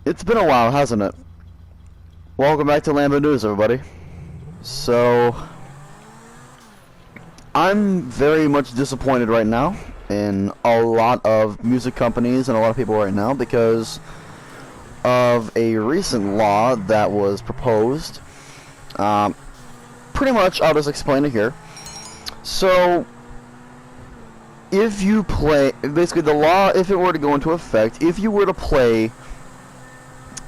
It's been a while, hasn't it? Welcome back to Lambo News, everybody. So, I'm very much disappointed right now in a lot of music companies and a lot of people right now because of a recent law that was proposed. Pretty much, I'll just explain it here. So, if you play, basically the law, if it were to go into effect, if you were to play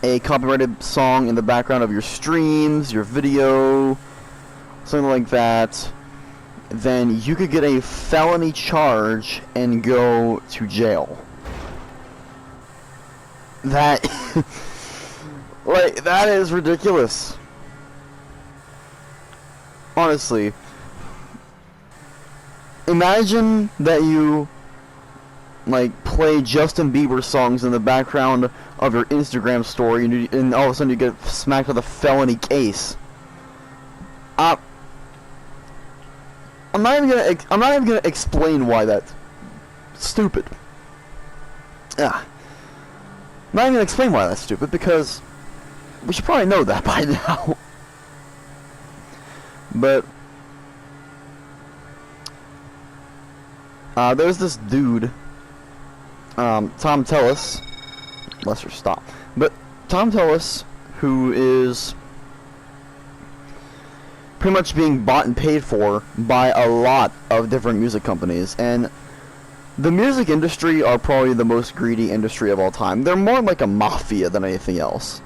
a copyrighted song in the background of your streams, your video, something like that, then you could get a felony charge and go to jail. That, like, that is ridiculous. Honestly. Imagine that you, like, play Justin Bieber songs in the background of your Instagram story, and all of a sudden you get smacked with a felony case. I'm not even gonna explain why that's stupid. I'm not even gonna explain why that's stupid because we should probably know that by now. But there's this dude, Tom Tellis. Lester, stop. But Tom Tellis, who is pretty much being bought and paid for by a lot of different music companies, and the music industry are probably the most greedy industry of all time. They're more like a mafia than anything else.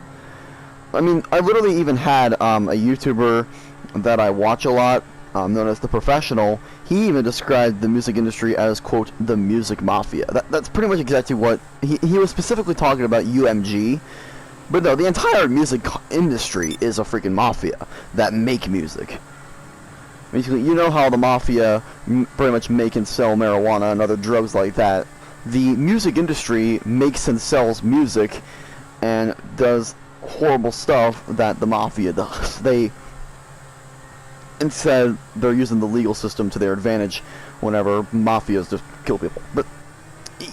I mean, I literally even had a YouTuber that I watch a lot, known as The Professional. He even described the music industry as, quote, the music mafia. That's pretty much exactly what he was specifically talking about. UMG, but no, the entire music industry is a freaking mafia that make music. Basically, you know how the mafia pretty much make and sell marijuana and other drugs like that. The music industry makes and sells music and does horrible stuff that the mafia does. Instead, they're using the legal system to their advantage whenever mafias just kill people. But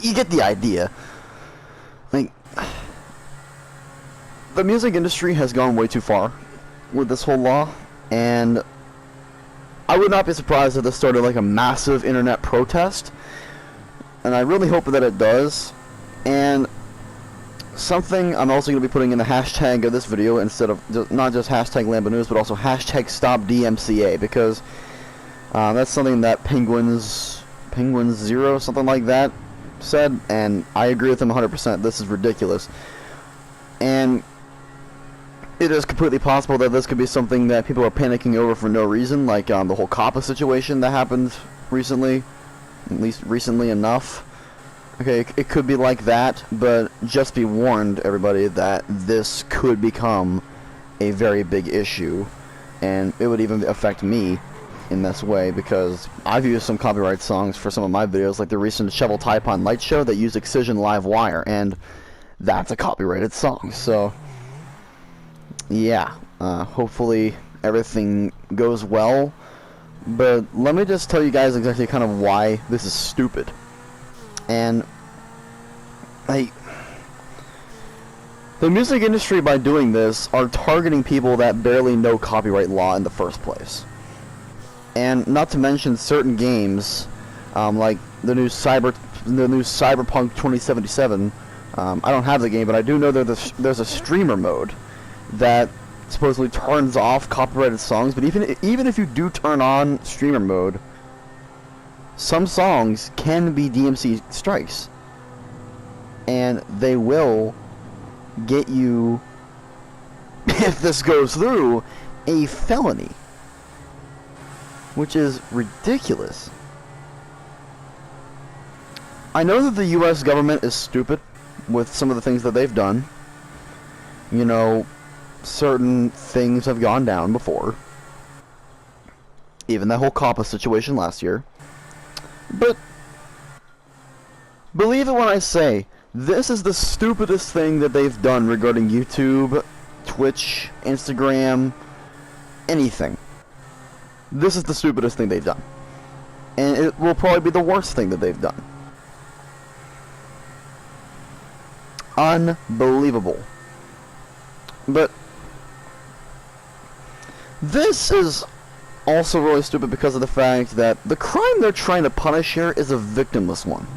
you get the idea. Like, the music industry has gone way too far with this whole law, and I would not be surprised if this started like a massive internet protest, and I really hope that it does. And something I'm also going to be putting in the hashtag of this video, instead of not just hashtag Lambo News, but also hashtag Stop DMCA, because that's something that Penguins Zero, something like that, said, and I agree with him 100%. This is ridiculous, and it is completely possible that this could be something that people are panicking over for no reason, like the whole COPPA situation that happened recently, at least recently enough. Okay, it could be like that, but just be warned, everybody, that this could become a very big issue, and it would even affect me in this way, because I've used some copyright songs for some of my videos, like the recent Shovel Taipon Light Show that used Excision Live Wire, and that's a copyrighted song. So yeah, hopefully everything goes well, but let me just tell you guys exactly kind of why this is stupid. And the music industry, by doing this, are targeting people that barely know copyright law in the first place. And not to mention certain games, like the new Cyberpunk 2077. I don't have the game, but I do know that there's a streamer mode that supposedly turns off copyrighted songs. But even if you do turn on streamer mode, some songs can be DMC strikes, and they will get you, if this goes through, a felony, which is ridiculous. I know that the US government is stupid with some of the things that they've done. You know, certain things have gone down before, even that whole COPPA situation last year. But believe it when I say, this is the stupidest thing that they've done regarding YouTube, Twitch, Instagram, anything. This is the stupidest thing they've done. And it will probably be the worst thing that they've done. Unbelievable. But this is also really stupid because of the fact that the crime they're trying to punish here is a victimless one.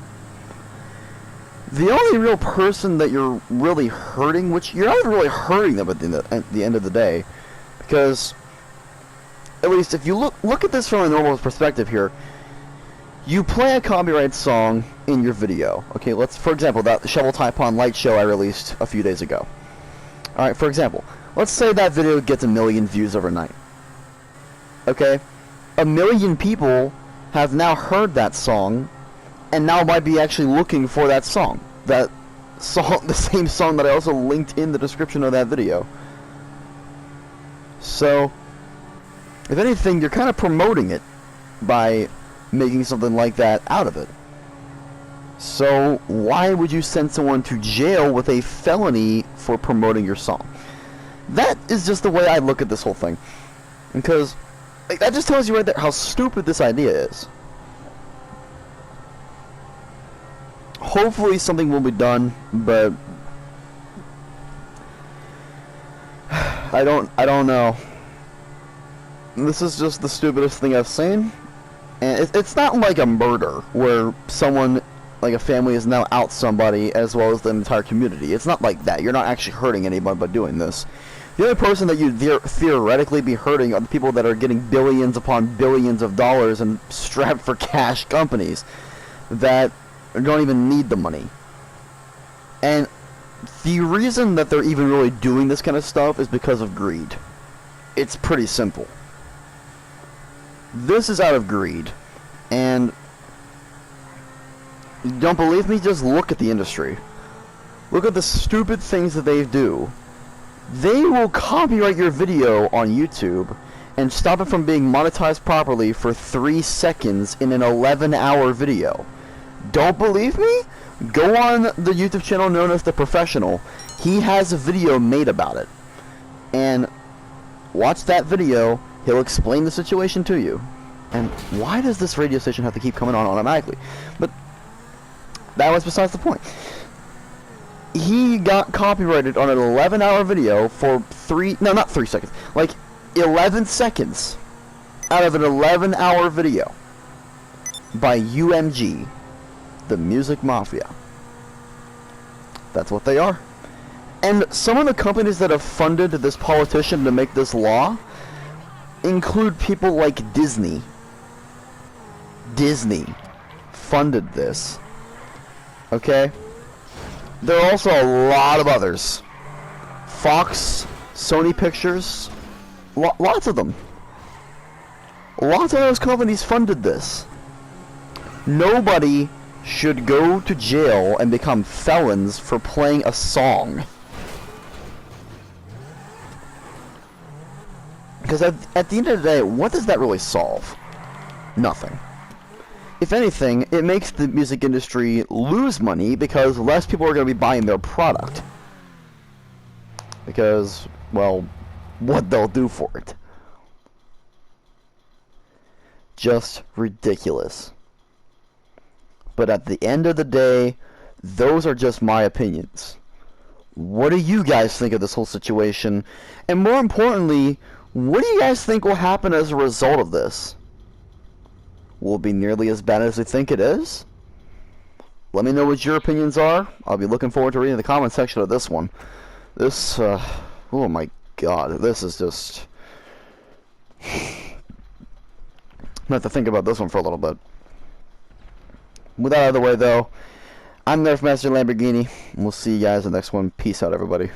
The only real person that you're really hurting, which you're not really hurting them at the end of the day, because at least if you look at this from a normal perspective here, you play a copyright song in your video. Okay, for example, that Shovel Tie Pond light show I released a few days ago. Alright, for example, let's say that video gets 1 million views overnight. Okay, 1 million people have now heard that song, and now might be actually looking for that song. That song, the same song that I also linked in the description of that video. So, if anything, you're kind of promoting it by making something like that out of it. So, why would you send someone to jail with a felony for promoting your song? That is just the way I look at this whole thing. Because, like, that just tells you right there how stupid this idea is. Hopefully something will be done, but I don't know. This is just the stupidest thing I've seen. And it's not like a murder where someone, like a family, is now out somebody as well as the entire community. It's not like that. You're not actually hurting anyone by doing this. The only person that you'd theoretically be hurting are the people that are getting billions upon billions of dollars and strapped for cash companies that don't even need the money. And the reason that they're even really doing this kind of stuff is because of greed. It's pretty simple. This is out of greed. And you don't believe me? Just look at the industry. Look at the stupid things that they do. They will copyright your video on YouTube and stop it from being monetized properly for 3 seconds in an 11-hour video. Don't believe me? Go on the YouTube channel known as The Professional. He has a video made about it. And watch that video. He'll explain the situation to you. And why does this radio station have to keep coming on automatically? But that was besides the point. He got copyrighted on an 11-hour video for not 3 seconds, like 11 seconds out of an 11-hour video by UMG, the Music Mafia. That's what they are. And some of the companies that have funded this politician to make this law include people like Disney. Disney funded this. Okay? There are also a lot of others. Fox, Sony Pictures, lots of them. Lots of those companies funded this. Nobody should go to jail and become felons for playing a song. Because at the end of the day, what does that really solve? Nothing. If anything, it makes the music industry lose money because less people are going to be buying their product. Because, well, what they'll do for it. Just ridiculous. But at the end of the day, those are just my opinions. What do you guys think of this whole situation? And more importantly, what do you guys think will happen as a result of this? Will it be nearly as bad as we think it is? Let me know what your opinions are. I'll be looking forward to reading the comment section of this one. This, oh my god, this is just... I'm gonna have to think about this one for a little bit. With that out of the way, though, I'm Nerf Master Lamborghini, and we'll see you guys in the next one. Peace out, everybody.